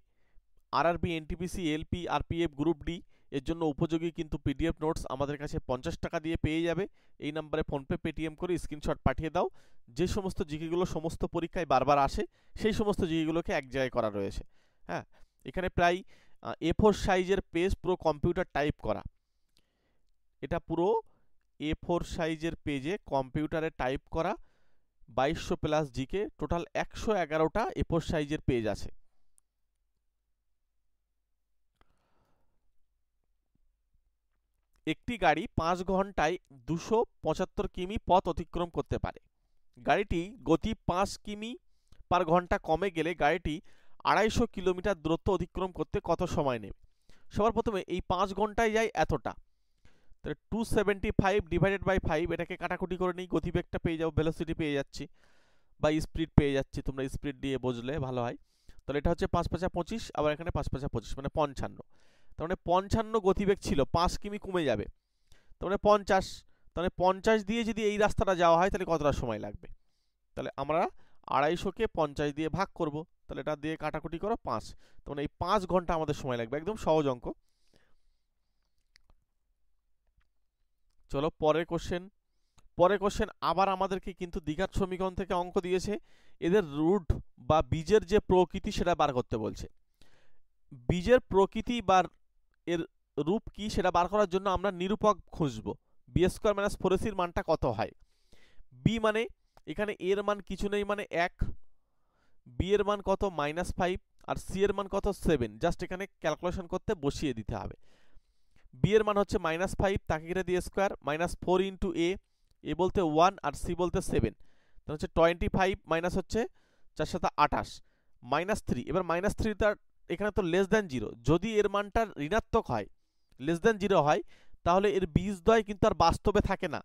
Speaker 1: RRB, NTPC, LP, RPF, group D এর জন্য উপযোগী কিন্তু পিডিএফ নোটস আমাদের কাছে 50 টাকা দিয়ে পেয়ে যাবে। এই নাম্বারে ফোনপে, পেটিএম করে স্ক্রিনশট পাঠিয়ে দাও। যে সমস্ত জিকেগুলো সমস্ত পরীক্ষায় বারবার আসে সেই সমস্ত জিকেগুলোকে এক জায়গায় করা রয়েছে। হ্যাঁ, এখানে প্রায় A4 সাইজের পেজ, পুরো কম্পিউটার টাইপ করা, এটা পুরো A4 সাইজের পেজে কম্পিউটারে টাইপ করা 2200 প্লাস জিকে, টোটাল 111টা A4 সাইজের পেজ আছে। একটি গাড়ি 5 ঘন্টায় 275 কিমি পথ অতিক্রম করতে পারে। গাড়িটি গতি 5 কিমি পার ঘন্টা কমে গেলে গাড়িটি 250 কিলোমিটার দূরত্ব অতিক্রম করতে কত সময় নেবে? সবার প্রথমে এই 5 ঘন্টায় যায় এতটা, তাহলে 275 ডিভাইডেড বাই 5, এটাকে কাটাকুটি করে নিই, গতিবেগটা পেয়ে যাবো, ভেলোসিটি পেয়ে যাচ্ছি বা স্পিড পেয়ে যাচ্ছি, তোমরা স্পিড দিয়ে বুঝলে ভালো হয়। তাহলে এটা হচ্ছে 5 × 5 = 25, আবার এখানে 5 × 5 = 25, মানে 55। তার মানে 55 গতিবেগ ছিল, 5 কিমি কমে যাবে, তার মানে 50। তাহলে 50 দিয়ে যদি এই রাস্তাটা যাওয়া হয় তাহলে কতটা সময় লাগবে? তাহলে আমরা 250কে 50 দিয়ে ভাগ করব, তাহলে এটা দিয়ে কাটাকুটি করো 5, তার মানে এই 5 ঘন্টা আমাদের সময় লাগবে। একদম সহজ অঙ্ক। চলো পরের কোশ্চেন আবার আমাদেরকে কিন্তু দ্বিঘাত সমীকরণ থেকে অঙ্ক দিয়েছে, এদের রুট বা বীজের যে প্রকৃতি সেটা বার করতে বলছে। বীজের প্রকৃতি বা এর রূপ কি সেটা বার করার জন্য আমরা নিরূপক খুঁজব। b² - 4ac এর মানটা কত হয়? বি মানে এখানে এর মান কিছু নেই, মানে 1, বি এর মান কত -5, আর সি এর মান কত 7, জাস্ট এখানে ক্যালকুলেশন করতে বসিয়ে দিতে হবে। বি এর মান হচ্ছে -5, তাকে কেটে দিয়ে স্কোয়ার, -4 × এ বলতে 1 আর সি বলতে 7, তাহলে হচ্ছে 25 মাইনাস হচ্ছে 4 × 7 = 28, -3। এবার -3 তার এখানে তো লেস দ্যান 0, যদি এর মানটা ঋণাত্মক হয়, লেস দ্যান 0 হয়, তাহলে এর বীজদ্বয় কিন্তু আর বাস্তবে থাকে না,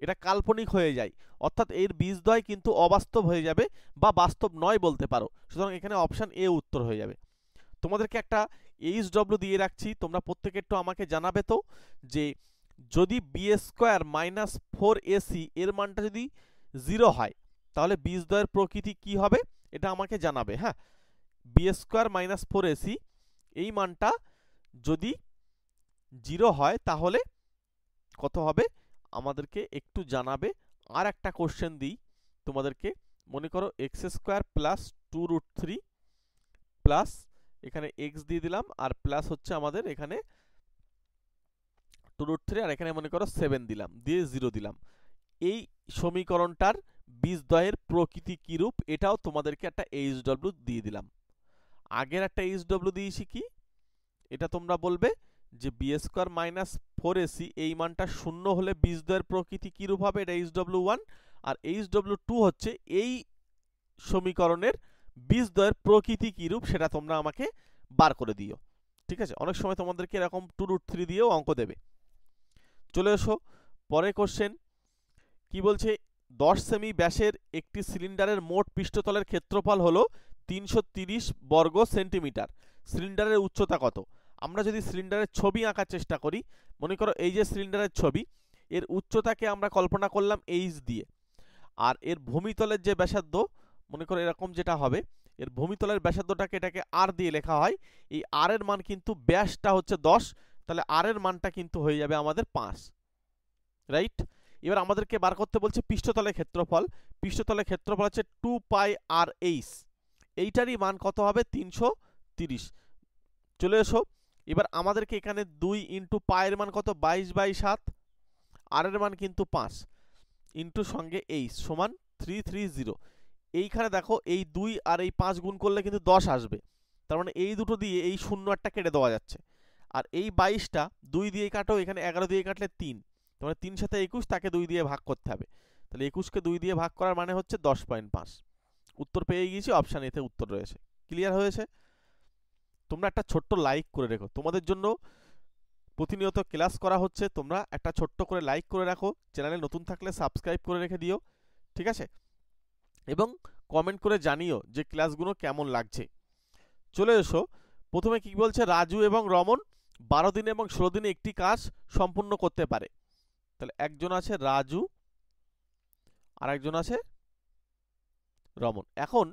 Speaker 1: এটা কাল্পনিক হয়ে যায়, অর্থাৎ এর বীজদ্বয় কিন্তু অবাস্তব হয়ে যাবে বা বাস্তব নয় বলতে পারো। সুতরাং এখানে অপশন এ উত্তর হয়ে যাবে। তোমাদেরকে একটা এইচডব্লিউ দিয়ে রাখছি, তোমরা প্রত্যেকে একটু আমাকে জানাবে তো যে যদি b² - 4ac এর মানটা যদি 0 হয় তাহলে বীজদ্বয়ের প্রকৃতি কি হবে, এটা আমাকে জানাবে। হ্যাঁ, b² - 4ac এই মানটা যদি 0 হয় তাহলে কত হবে আমাদেরকে একটু জানাবে। আর একটা কোশ্চেন দিই তোমাদেরকে, মনে করো x² + 2√3 প্লাস এখানে x দিয়ে দিলাম, আর প্লাস হচ্ছে আমাদের এখানে 2√3, আর এখানে মনে করো 7 দিলাম, দিয়ে 0 দিলাম। এই সমীকরণটার বীজদ্বয়ের প্রকৃতি কি রূপ, এটাও তোমাদেরকে একটা এইচডব্লিউ দিয়ে দিলাম। আগের একটা এইচডব্লিউ দিয়েছি কি, এটা তোমরা বলবে যে b² - 4ac এই মানটা 0 হলে বীজদ্বয়ের প্রকৃতি কি রূপ হবে, এটা এইচডব্লিউ1, আর এইচডব্লিউ2 হচ্ছে এই সমীকরণের বীজদ্বয়ের প্রকৃতি কি রূপ সেটা তোমরা আমাকে বার করে দিও। ঠিক আছে, অনেক সময় তোমাদেরকে এরকম 2√3 দিয়েও অঙ্ক দেবে। চলে এসো পরে কোশ্চেন কি বলছে, 10 সেমি ব্যাসের একটি সিলিন্ডারের মোট পৃষ্ঠতলের ক্ষেত্রফল হলো 330 বর্গ সেন্টিমিটার, সিলিন্ডারের উচ্চতা কত? আমরা যদি সিলিন্ডারের ছবি আঁকার চেষ্টা করি, মনে করো এই যে সিলিন্ডারের ছবি, এর উচ্চতাকে আমরা কল্পনা করলাম এইচ দিয়ে, আর এর ভূমিতলের যে ব্যাসার্ধ মনে করো এরকম যেটা হবে, এর ভূমিতলের ব্যাসার্ধটাকে এটাকে আর দিয়ে লেখা হয়, এই আর এর মান কিন্তু ব্যাসটা হচ্ছে 10, তাহলে আর এর মানটা কিন্তু হয়ে যাবে আমাদের 5, রাইট। এবার আমাদেরকে বার করতে বলছে পৃষ্ঠতলের ক্ষেত্রফল, পৃষ্ঠতলের ক্ষেত্রফল হচ্ছে 2πr/h, এইটারই মান কত হবে 330। চলে এসো এবার আমাদেরকে এখানে 2 × π এর মান কত 22/7, আর এর মান কিন্তু 5, ইন্টু সঙ্গে h সমান 330। এইখানে দেখো এই 2 আর এই 5 গুণ করলে কিন্তু 10 আসবে, তার মানে এই দুটো দিয়ে এই 0 একটা কেটে দেওয়া যাচ্ছে, আর এই 22টা 2 দিয়ে কাটো, এখানে 11 দিয়ে কাটলে 3, তোমরা 3 সাথে 21, তাকে 2 দিয়ে ভাগ করতে হবে। তাহলে 21কে 2 দিয়ে ভাগ করার মানে হচ্ছে 10.5। উত্তর পেয়ে গিয়েছি, অপশান এতে উত্তর রয়েছে। ক্লিয়ার হয়েছে? তোমরা একটা ছোট্ট লাইক করে রেখো, তোমাদের জন্য প্রতিনিয়ত ক্লাস করা হচ্ছে, তোমরা একটা ছোট্ট করে লাইক করে রাখো, চ্যানেলে নতুন থাকলে সাবস্ক্রাইব করে রেখে দিও, ঠিক আছে? এবং কমেন্ট করে জানিও যে ক্লাসগুলো কেমন লাগছে। চলে এসো, প্রথমে কি বলছে, রাজু এবং রমন 12 দিনে এবং 16 দিনে একটি কাজ সম্পূর্ণ করতে পারে। তাহলে একজন আছে রাজু আর একজন আছে রমন। এখন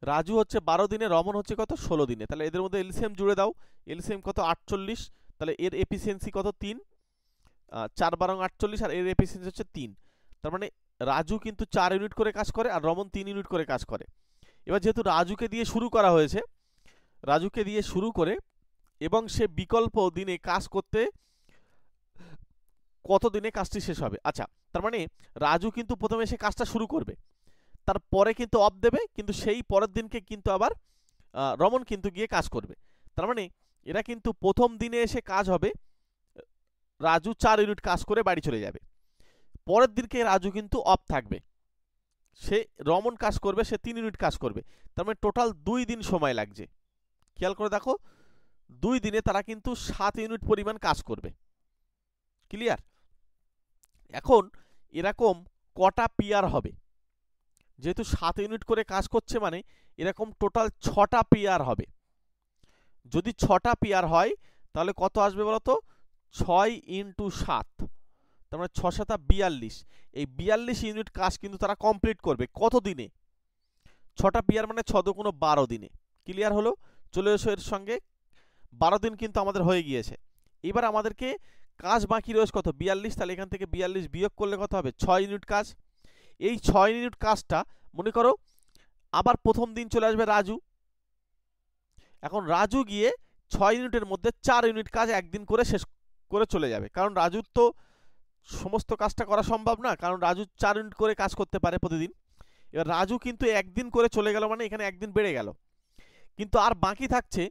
Speaker 1: রাজু হচ্ছে 12 দিনে, রমন হচ্ছে কত 16 দিনে। তাহলে এদের মধ্যে এলসিএম জুড়ে দাও। এলসিএম কত 48, তাহলে এর এফিসিয়েন্সি কত 3, 4 12 48, আর এর এফিসিয়েন্সি হচ্ছে 3। তার মানে রাজু কিন্তু 4 ইউনিট করে কাজ করে আর রমন 3 ইউনিট করে কাজ করে। এবার যেহেতু রাজুকে দিয়ে শুরু করা হয়েছে, রাজুকে দিয়ে শুরু করে এবং সে বিকল্প দিনে কাজ করতে কত দিনে কাজটি শেষ হবে। আচ্ছা, তার মানে রাজু কিন্তু প্রথমে এসে কাজটা শুরু করবে, তারপরে কিন্তু অফ দেবে, কিন্তু সেই পরের দিনকে কিন্তু আবার রমন কিন্তু গিয়ে কাজ করবে। তার মানে এরা কিন্তু প্রথম দিনে এসে কাজ হবে, রাজু 4 ইউনিট কাজ করে বাড়ি চলে যাবে। পরের দিনকে রাজু কিন্তু অফ থাকবে, সে রমন কাজ করবে, সে 3 ইউনিট কাজ করবে। তার মানে টোটাল 2 দিন সময় লাগছে। খেয়াল করে দেখো, 2 দিনে তারা কিন্তু 7 ইউনিট পরিমাণ কাজ করবে। ক্লিয়ার? এখন এরকম কটা পিয়ার হবে? যেহেতু 7 ইউনিট করে কাজ করছে মানে এরকম টোটাল 6টা পিয়ার হবে। যদি 6টা পিয়ার হয় তাহলে কত আসবে বলতো? 6 × 7, তার মানে 6 7 42। এই 42 ইউনিট কাজ কিন্তু তারা কমপ্লিট করবে কত দিনে? 6টা পিয়ার মানে 6 × 12 দিনে। ক্লিয়ার হলো? চলে এসো এর সঙ্গে, 12 দিন কিন্তু আমাদের হয়ে গিয়েছে। এবার আমাদেরকে কাজ বাকি রয়েছে কত? 42। তাহলে এখান থেকে 42 বিয়োগ করলে কত হবে? 6 ইউনিট কাজ। এই 6 ইউনিট কাজটা মনে করো আবার প্রথম দিন চলে আসবে রাজু। এখন রাজু গিয়ে 6 ইউনিটের মধ্যে 4 ইউনিট কাজ একদিন করে শেষ করে চলে যাবে, কারণ রাজুর তো সমস্ত কাজটা করা সম্ভব না, কারণ রাজু 4 ইউনিট করে কাজ করতে পারে প্রতিদিন। এবার রাজু কিন্তু একদিন করে চলে গেল, মানে এখানে একদিন বেড়ে গেল, কিন্তু আর বাকি থাকছে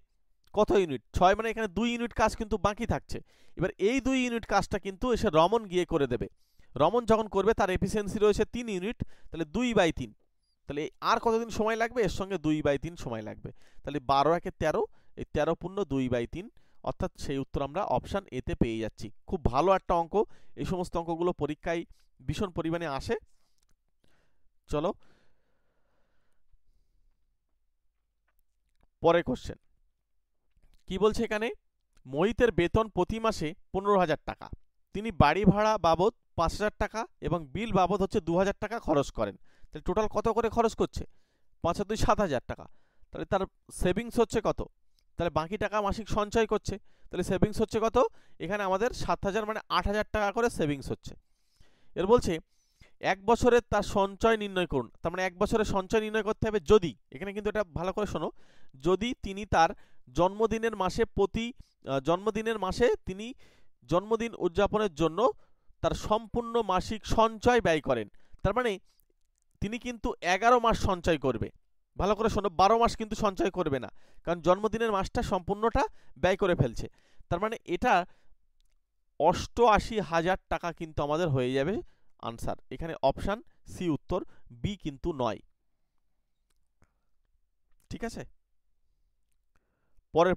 Speaker 1: কত ইউনিট? 6, মানে এখানে 2 ইউনিট কাজ কিন্তু বাকি থাকছে। এবার এই 2 ইউনিট কাজটা কিন্তু এসে রমন গিয়ে করে দেবে। রমন যখন করবে তার এফিসিয়েন্সি রয়েছে 3 ইউনিট, তাহলে 2/3। তাহলে আর কতদিন সময় লাগবে? এর সঙ্গে 2/3 সময় লাগবে। তাহলে 12 × 13, এই 13 পূর্ণ 2/3, অর্থাৎ সেই উত্তর আমরা অপশান এতে পেয়ে যাচ্ছি। খুব ভালো একটা অঙ্ক, এই সমস্ত অঙ্কগুলো পরীক্ষায় ভীষণ পরিমাণে আসে। চলো পরে কোশ্চেন কি বলছে এখানে, মোহিতের বেতন প্রতি মাসে 15,000 টাকা, তিনি বাড়ি ভাড়া বাবদ 5,000 টাকা এবং বিল বাবদ হচ্ছে 2,000 টাকা খরচ করেন। তাহলে টোটাল কত করে খরচ করছে? 5 আর 2 7,000 টাকা। তাহলে তার সেভিংস হচ্ছে কত? তাহলে বাকি টাকা মাসিক সঞ্চয় করছে, তাহলে সেভিংস হচ্ছে কত? এখানে আমাদের 7,000 মানে 8,000 টাকা করে সেভিংস হচ্ছে। এর বলছে 1 বছরের তার সঞ্চয় নির্ণয় করুন। তার মানে 1 বছরের সঞ্চয় নির্ণয় করতে হবে যদি, এখানে কিন্তু এটা ভালো করে শোনো, যদি তিনি তার জন্মদিনের মাসে তিনি জন্মদিন উদযাপনের জন্য তার সম্পূর্ণ মাসিক সঞ্চয় ব্যয় করেন। তার মানে তিনি কিন্তু 11 মাস সঞ্চয় করবে। ভালো করে শোনো, 12 মাস কিন্তু সঞ্চয় করবে না, কারণ জন্মদিনের মাসটা সম্পূর্ণটা ব্যয় করে ফেলছে। তার মানে এটা 88,000 টাকা কিন্তু আমাদের হয়ে যাবে আনসার। এখানে অপশান সি উত্তর, বি কিন্তু নয়। ঠিক আছে? পরের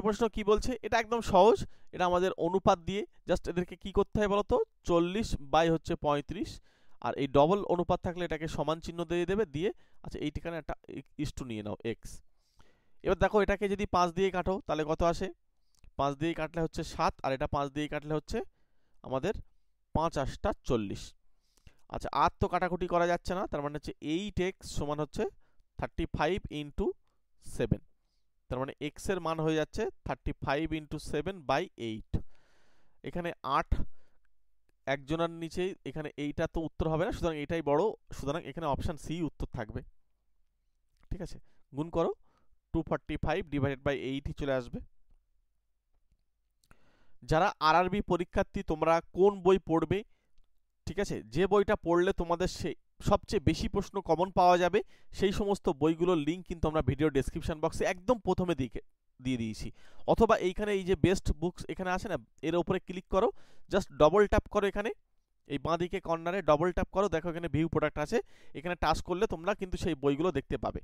Speaker 1: প্রশ্ন কি বলছে? এটা একদম সহজ, এটা আমাদের অনুপাত দিয়ে জাস্ট এদেরকে কি করতে হয় বলতো? 40/35, আর এই ডবল অনুপাত থাকলে এটাকে সমান চিহ্ন দিয়ে দেবে, দিয়ে আচ্ছা এইখানে একটা ইস্টু নিয়ে নাও এক্স। এবার দেখো এটাকে যদি 5 দিয়ে কাটো তাহলে কত আসে? 5 দিয়ে কাটলে হচ্ছে 7, আর এটা 5 দিয়ে কাটলে হচ্ছে আমাদের 5 8 40। আচ্ছা, আর তো কাটাকুটি করা যাচ্ছে না, তার মানে হচ্ছে 8x সমান হচ্ছে 35 × 7। তার মানে x এর মান হয়ে যাচ্ছে 35 × 7/8। এখানে 8 একজনের নিচে, এখানে এইটা তো উত্তর হবে না, সুতরাং এটাই বড়, সুতরাং এখানে অপশান সি উত্তর থাকবে। ঠিক আছে? গুণ করো, 245/8 চলে আসবে। যারা আরআরবি পরীক্ষার্থী, তোমরা কোন বই পড়বে? ঠিক আছে, যে বইটা পড়লে তোমাদের সবচেয়ে বেশি প্রশ্ন কমন পাওয়া যাবে সেই সমস্ত বইগুলোর লিঙ্ক কিন্তু আমরা ভিডিও ডেসক্রিপশন বক্সে একদম প্রথমে দিয়ে দিয়েছি। অথবা এইখানে এই যে বেস্ট বুকস এখানে আছে না, এর উপরে ক্লিক করো, জাস্ট ডবল ট্যাপ করো, এখানে এই বাঁদিকে কর্নারে ডবল ট্যাপ করো, দেখো এখানে ভিউ প্রোডাক্ট আছে, এখানে টাচ করলে তোমরা কিন্তু সেই বইগুলো দেখতে পাবে।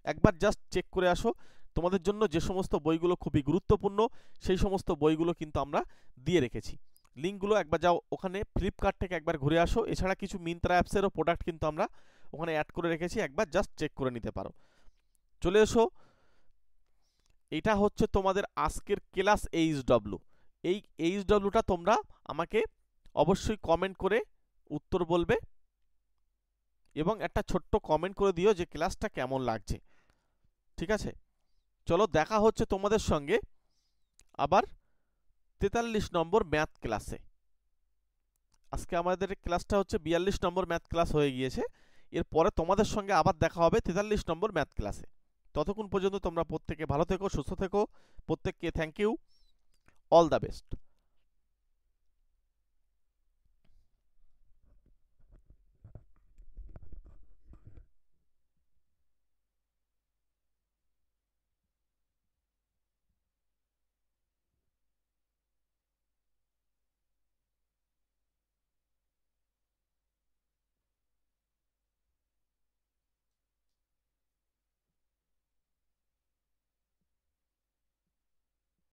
Speaker 1: একবার জাস্ট চেক করে আসো, তোমাদের জন্য যে সমস্ত বইগুলো খুবই গুরুত্বপূর্ণ সেই সমস্ত বইগুলো কিন্তু আমরা দিয়ে রেখেছি। লিঙ্কগুলো একবার যাও ওখানে, ফ্লিপকার্ট থেকে একবার ঘুরে আসো, এছাড়া কিছু মিন্ত্রা অ্যাপসেরও প্রোডাক্ট কিন্তু আমরা ওখানে অ্যাড করে রেখেছি, একবার জাস্ট চেক করে নিতে পারো। চলে এসো, এটা হচ্ছে তোমাদের আজকের ক্লাস এইচডব্লিউ। এই এইচডব্লিউটা তোমরা আমাকে অবশ্যই কমেন্ট করে উত্তর বলবে এবং একটা ছোট্ট কমেন্ট করে দিও যে ক্লাসটা কেমন লাগছে। ঠিক আছে, চলো দেখা হচ্ছে তোমাদের সঙ্গে আবার 43 নম্বর ম্যাথ ক্লাসে। আজকে আমাদের ক্লাসটা হচ্ছে 42 নম্বর ম্যাথ ক্লাস হয়ে গিয়েছে, এরপরে তোমাদের সঙ্গে আবার দেখা হবে 43 নম্বর ম্যাথ ক্লাসে। ততক্ষণ পর্যন্ত তোমরা প্রত্যেকে ভালো থেকো, সুস্থ থেকো, প্রত্যেককে thank you, all the best.